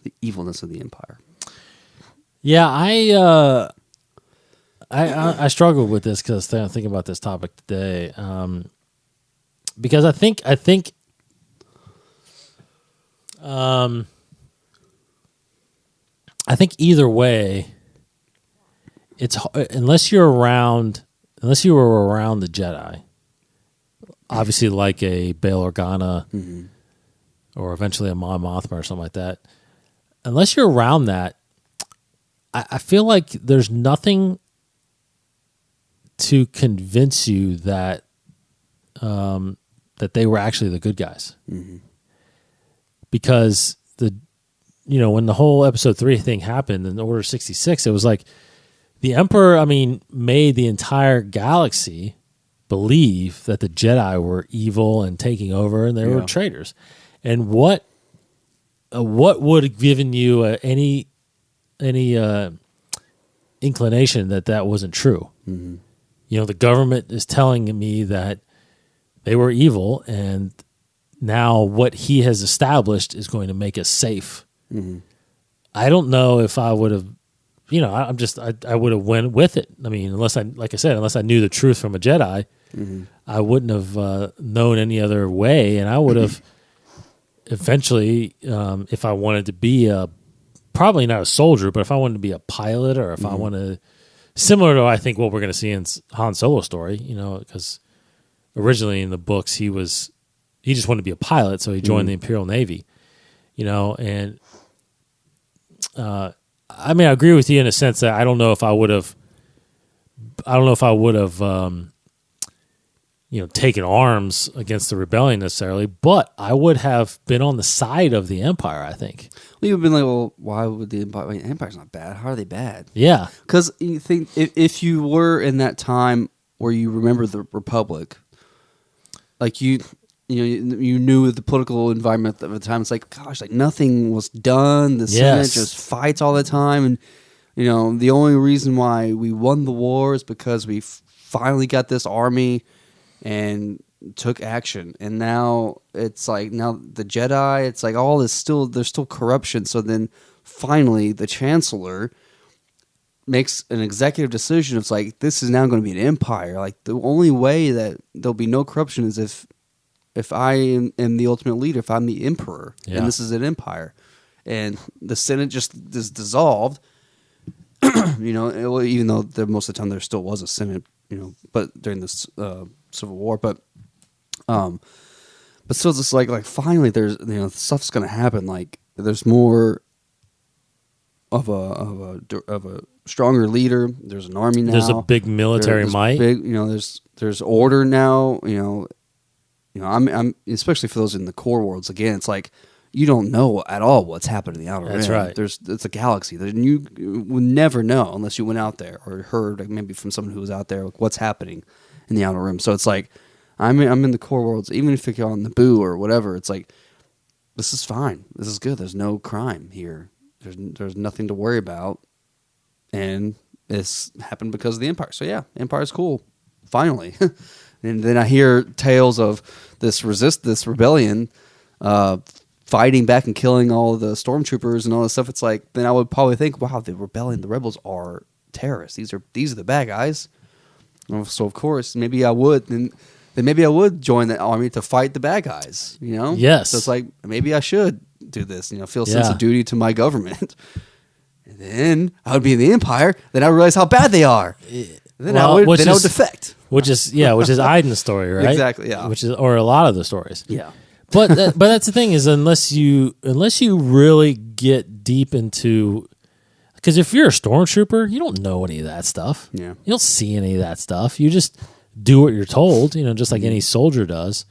the evilness of the Empire. Yeah, I struggled with this because I'm thinking about this topic today. Because I think either way, it's unless you were around the Jedi, obviously like a Bail Organa or eventually a Mon Mothma or something like that. Unless you're around that, I feel like there's nothing to convince you that that they were actually the good guys, because when the whole Episode 3 thing happened in Order 66, it was like the Emperor, made the entire galaxy believe that the Jedi were evil and taking over, and they were traitors. And what would have given you any inclination that wasn't true? Mm-hmm. The government is telling me that they were evil, and now what he has established is going to make us safe. Mm-hmm. I don't know if I would have, I would have went with it. Unless I knew the truth from a Jedi, mm-hmm. I wouldn't have known any other way, and I would have eventually, if I wanted to be probably not a soldier, but if I wanted to be a pilot, or if mm-hmm. I wanted, similar to I think what we're going to see in Han Solo's story, because originally in the books he just wanted to be a pilot, so he joined the Imperial Navy, and I agree with you in a sense that I don't know if I would have taken arms against the rebellion necessarily, but I would have been on the side of the Empire, I think. Well, you've been like, well, why would the Empire? Empire's not bad. How are they bad? Yeah. Because you think if you were in that time where you remember the Republic, like you knew the political environment at the time, it's like, gosh, like nothing was done. The Senate just fights all the time. And, the only reason why we won the war is because we finally got this army and took action. And now it's like, now the Jedi, it's like all this there's still corruption. So then finally the Chancellor makes an executive decision. It's like, this is now going to be an empire. Like the only way that there'll be no corruption is if I am the ultimate leader, if I'm the emperor, and this is an empire. And the Senate just is dissolved, even though most of the time there still was a Senate, but during this Civil War, but still just like finally there's, stuff's going to happen. Like there's more of a stronger leader. There's an army now. There's a big military might. There's order now, I'm especially for those in the core worlds. Again, it's like you don't know at all what's happened in the outer rim. That's right. It's a galaxy that you would never know unless you went out there or heard, like, maybe from someone who was out there, like, what's happening in the outer rim. So it's like I'm in the core worlds. Even if you're on Naboo or whatever, it's like this is fine. This is good. There's no crime here. There's nothing to worry about, and this happened because of the Empire. So yeah, Empire's cool. Finally. And then I hear tales of this rebellion, fighting back and killing all of the stormtroopers and all this stuff. It's like, then I would probably think, wow, the rebels are terrorists. These are the bad guys. So of course, maybe I would, then maybe I would join the army to fight the bad guys. Yes. So it's like, maybe I should do this. Feel a sense of duty to my government. And then I would be in the Empire. Then I would realize how bad they are. Then I would defect. Which is Aiden's story, right? Exactly, yeah. Or a lot of the stories. Yeah. But that's the thing is, unless you really get deep into, because if you're a stormtrooper, you don't know any of that stuff. Yeah. You don't see any of that stuff. You just do what you're told, just like any soldier does.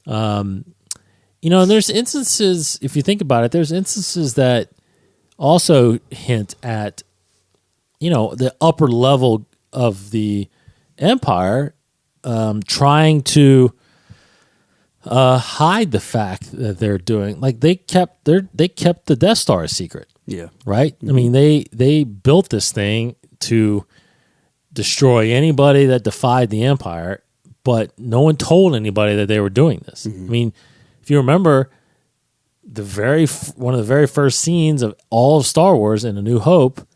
And there's instances, if you think about it, there's instances that also hint at, the upper level of the Empire trying to hide the fact that they're doing, like they kept the Death Star a secret. Yeah. Right? Mm-hmm. They built this thing to destroy anybody that defied the Empire, but no one told anybody that they were doing this. Mm-hmm. If you remember, one of the very first scenes of all of Star Wars in A New Hope,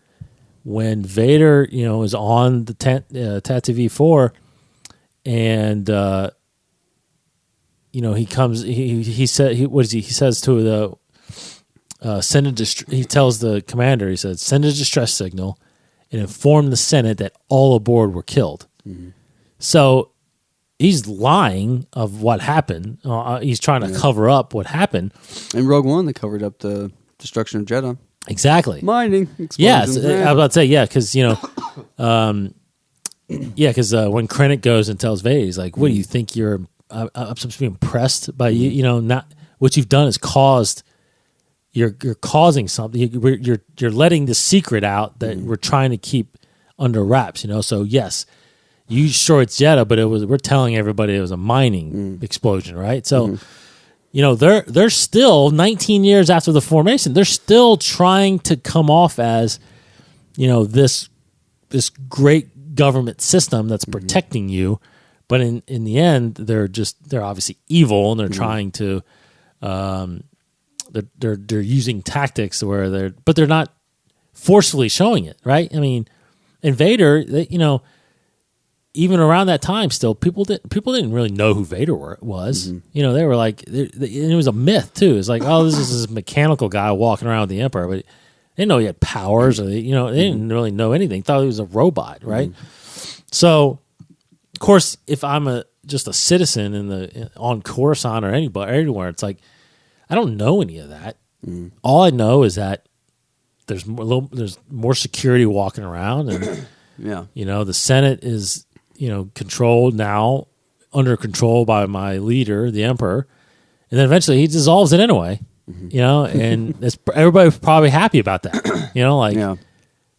when Vader, is on the Tatooine 4, and he comes, he says to the he tells the commander, he says, send a distress signal and inform the Senate that all aboard were killed. Mm-hmm. So he's lying of what happened. He's trying to cover up what happened. In Rogue One, they covered up the destruction of Jedha. Exactly. Mining. Yes, I was about to say, because when Krennic goes and tells Vader, he's like, "What do you think? I'm supposed to be impressed by you? Not what you've done has caused, you're causing something. You're letting the secret out that we're trying to keep under wraps. You know, so yes, you destroyed Jeddah, but we're telling everybody it was a mining explosion, right? So, you know, they're still 19 years after the formation. They're still trying to come off as, you know, this great government system that's protecting you, but in the end, they're obviously evil, and they're trying to, they're using tactics where they're not forcefully showing it, right? I mean, Vader, you know, even around that time, still people didn't really know who Vader was. You know, they were like, and it was a myth too. It's like, oh, this is this mechanical guy walking around with the Emperor, but they didn't know he had powers, or you know, they didn't really know anything. Thought he was a robot, right? So, of course, if I'm just a citizen on Coruscant or anywhere, it's like I don't know any of that. All I know is that there's more security walking around, and you know, the Senate is, you know, under control by my leader, the Emperor, and then eventually he dissolves it anyway. You know, and everybody's probably happy about that. You know, like,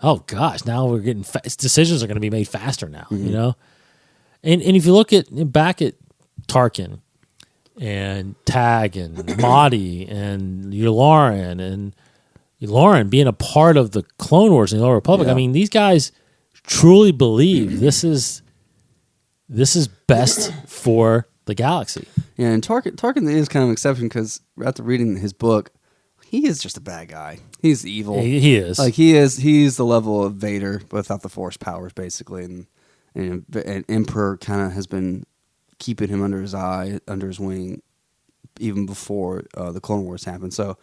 oh gosh, now we're getting decisions are going to be made faster now. You know, and if you look back at Tarkin and Tag and Mahdi and Yularen being a part of the Clone Wars and the Old Republic, I mean, these guys truly believe this is best for the galaxy. Yeah, and Tarkin is kind of an exception because after reading his book, he is just a bad guy. He's evil. He is. Like he's the level of Vader without the Force powers, basically, and Emperor kind of has been keeping him under his eye, under his wing, even before the Clone Wars happened. So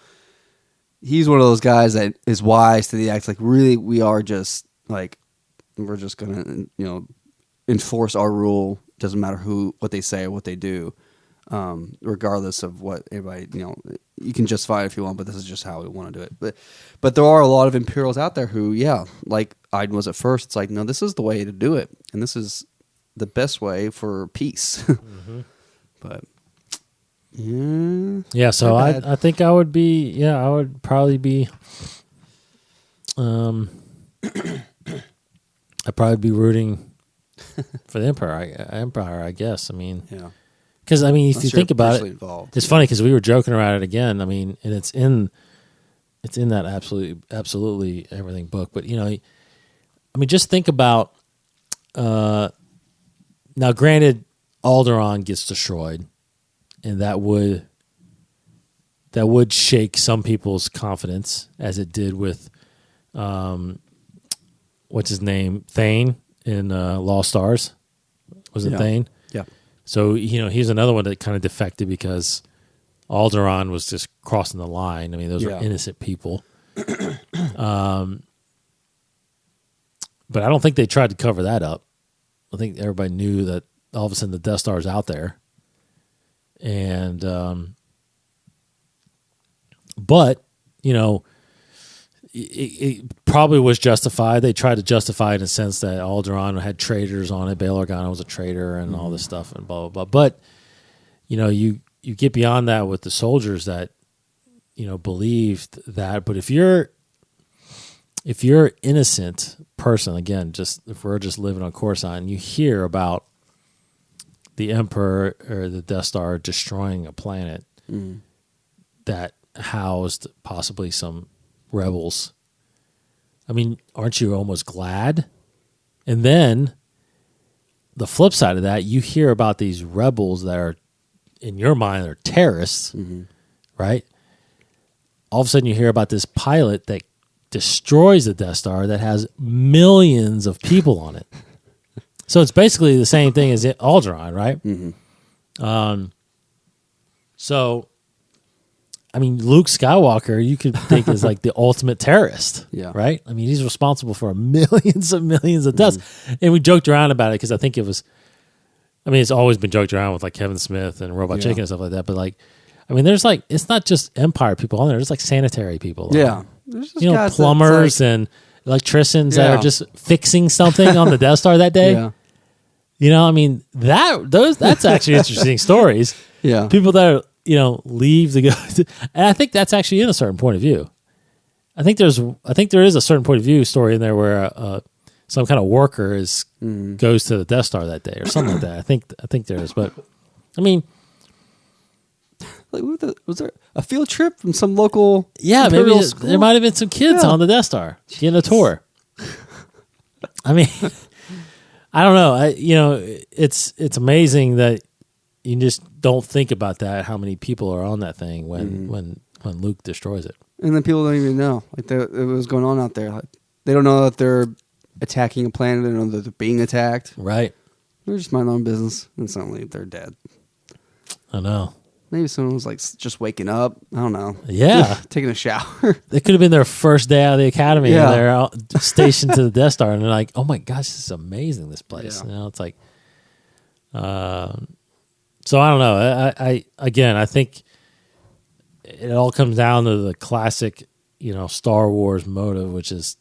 he's one of those guys that is wise to the act. Like, really, we're just gonna, you know, enforce our rule. Doesn't matter what they say or what they do, regardless of what everybody, you know, you can justify it if you want, but this is just how we want to do it. But there are a lot of Imperials out there who, like Iden was at first. It's like, no, this is the way to do it, and this is the best way for peace. But yeah. So I think I would be. Yeah, I would probably be. I'd probably be rooting for the Empire, I guess. I mean, because I mean, if you think about it, it's funny because we were joking around it again. I mean, and it's in that absolutely everything book. But you know, I mean, just think about. Now, granted, Alderaan gets destroyed, and that would shake some people's confidence, as it did with, what's his name, Thane in Lost Stars. Was it Thane? Yeah. So, you know, he's another one that kind of defected because Alderaan was just crossing the line. I mean, those are innocent people. But I don't think they tried to cover that up. I think everybody knew that all of a sudden the Death Star's out there. And, but, you know, it probably was justified. They tried to justify it in a sense that Alderaan had traitors on it. Bail Organa was a traitor and all this stuff and blah, blah, blah. But, you know, you get beyond that with the soldiers that, you know, believed that. But if you're innocent person, again, if we're just living on Coruscant and you hear about the Emperor or the Death Star destroying a planet that housed possibly some rebels, I mean, aren't you almost glad? And then the flip side of that, you hear about these rebels that are, in your mind, are terrorists, right? All of a sudden you hear about this pilot that destroys the Death Star that has millions of people on it. So it's basically the same thing as Alderaan, right? So, I mean, Luke Skywalker, you could think is like the ultimate terrorist, right? I mean, he's responsible for millions of deaths. And we joked around about it because I think it was, I mean, it's always been joked around with like Kevin Smith and Robot Chicken and stuff like that. But like, I mean, there's like, it's not just Empire people on there. There's like sanitary people. Yeah. You know, plumbers and electricians that are just fixing something on the Death Star that day. Yeah. You know, I mean, that's actually interesting stories. Yeah. People that are leave to go. And I think that's actually in a certain point of view. I think there is a certain point of view story in there where some kind of worker goes to the Death Star that day or something like that. I think there is, but I mean, like, was there a field trip from some local? Yeah, maybe Imperial school? there might have been some kids on the Death Star getting a tour. I mean, I don't know. It's amazing that you just don't think about that. How many people are on that thing when Luke destroys it? And then people don't even know like what's going on out there. Like, they don't know that they're attacking a planet. They don't know that they're being attacked. Right. They're just minding their own business, and suddenly they're dead. I know. Maybe someone was like just waking up. I don't know. Yeah. Taking a shower. It could have been their first day out of the academy. Yeah. And they're out stationed to the Death Star, and they're like, "Oh my gosh, this is amazing! This place." Yeah. It's like, so I don't know. I think it all comes down to the classic, Star Wars motive, which is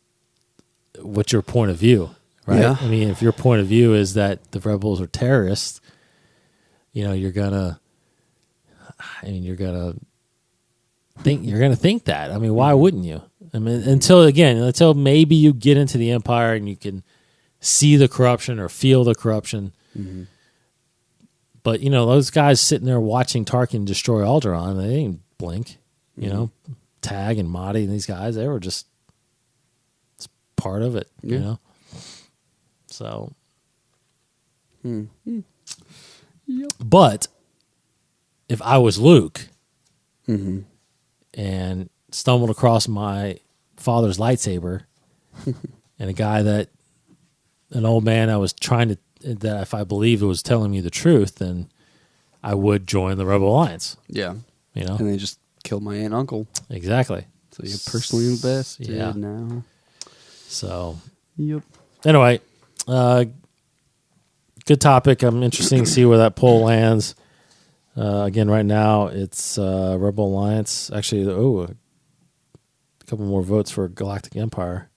what's your point of view, right? Yeah. I mean, if your point of view is that the rebels are terrorists, you're gonna think that. I mean, why wouldn't you? I mean, until maybe you get into the Empire and you can see the corruption or feel the corruption. Mm-hmm. But those guys sitting there watching Tarkin destroy Alderaan, they didn't blink. Tag and Mahdi and these guys, they were just part of it. Yeah. So, Mm-hmm. Yep. But if I was Luke Mm-hmm. and stumbled across my father's lightsaber and an old man that if I believed was telling me the truth, then I would join the Rebel Alliance. Yeah. You know? And they just killed my aunt and uncle. Exactly. So you personally invested Yeah. now. So, Yep. anyway, good topic. I'm interested to see where that poll lands. Again, right now it's Rebel Alliance. Actually, a couple more votes for Galactic Empire.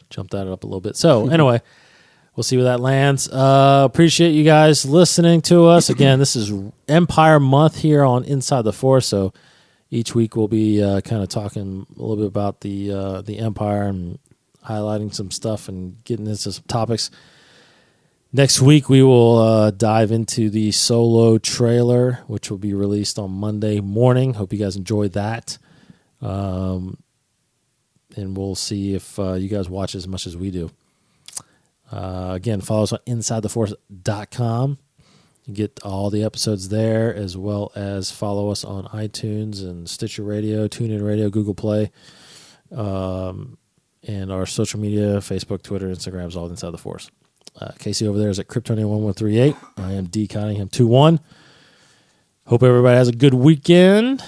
Jumped that up a little bit. So anyway, we'll see where that lands. Appreciate you guys listening to us. Again, this is Empire Month here on Inside the Force. So each week we'll be kind of talking a little bit about the Empire and highlighting some stuff and getting into some topics. Next week, we will dive into the Solo trailer, which will be released on Monday morning. Hope you guys enjoyed that. And we'll see if you guys watch as much as we do. Again, follow us on InsideTheForce.com. You get all the episodes there, as well as follow us on iTunes and Stitcher Radio, TuneIn Radio, Google Play, and our social media, Facebook, Twitter, Instagram is all Inside the Force. Casey over there is at Kryptonian1138. I am D. Cottingham21. Hope everybody has a good weekend.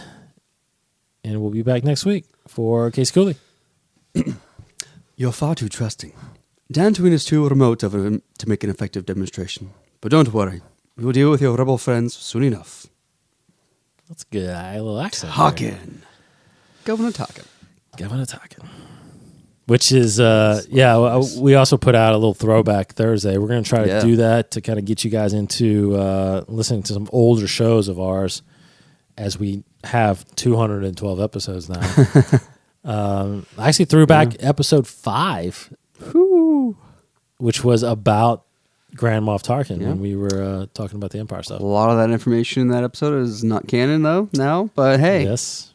And we'll be back next week for Casey Cooley. You're far too trusting. Dantooine is too remote to make an effective demonstration. But don't worry. We will deal with your rebel friends soon enough. That's good. A little accent. Tarkin. Governor Tarkin. Governor Tarkin. Which is, we also put out a little throwback Thursday. We're going to try to do that to kind of get you guys into listening to some older shows of ours, as we have 212 episodes now. I actually threw back episode 5, which was about Grand Moff Tarkin when we were talking about the Empire stuff. A lot of that information in that episode is not canon, though, now. But hey. Yes.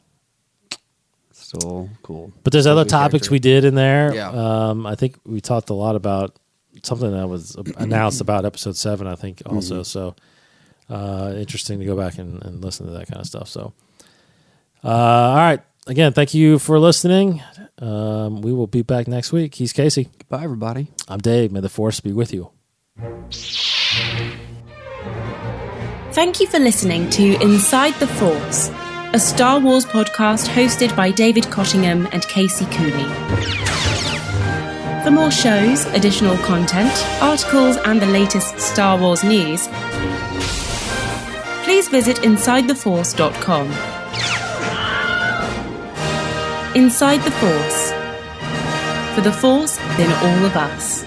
Still cool. But there's other topics we did in there. Yeah. I think we talked a lot about something that was announced about episode 7, I think, also. So interesting to go back and listen to that kind of stuff. So, all right. Again, thank you for listening. We will be back next week. He's Casey. Goodbye, everybody. I'm Dave. May the Force be with you. Thank you for listening to Inside the Force, a Star Wars podcast hosted by David Cottingham and Casey Cooley. For more shows, additional content, articles, and the latest Star Wars news, please visit InsideTheForce.com. Inside the Force. For the Force within all of us.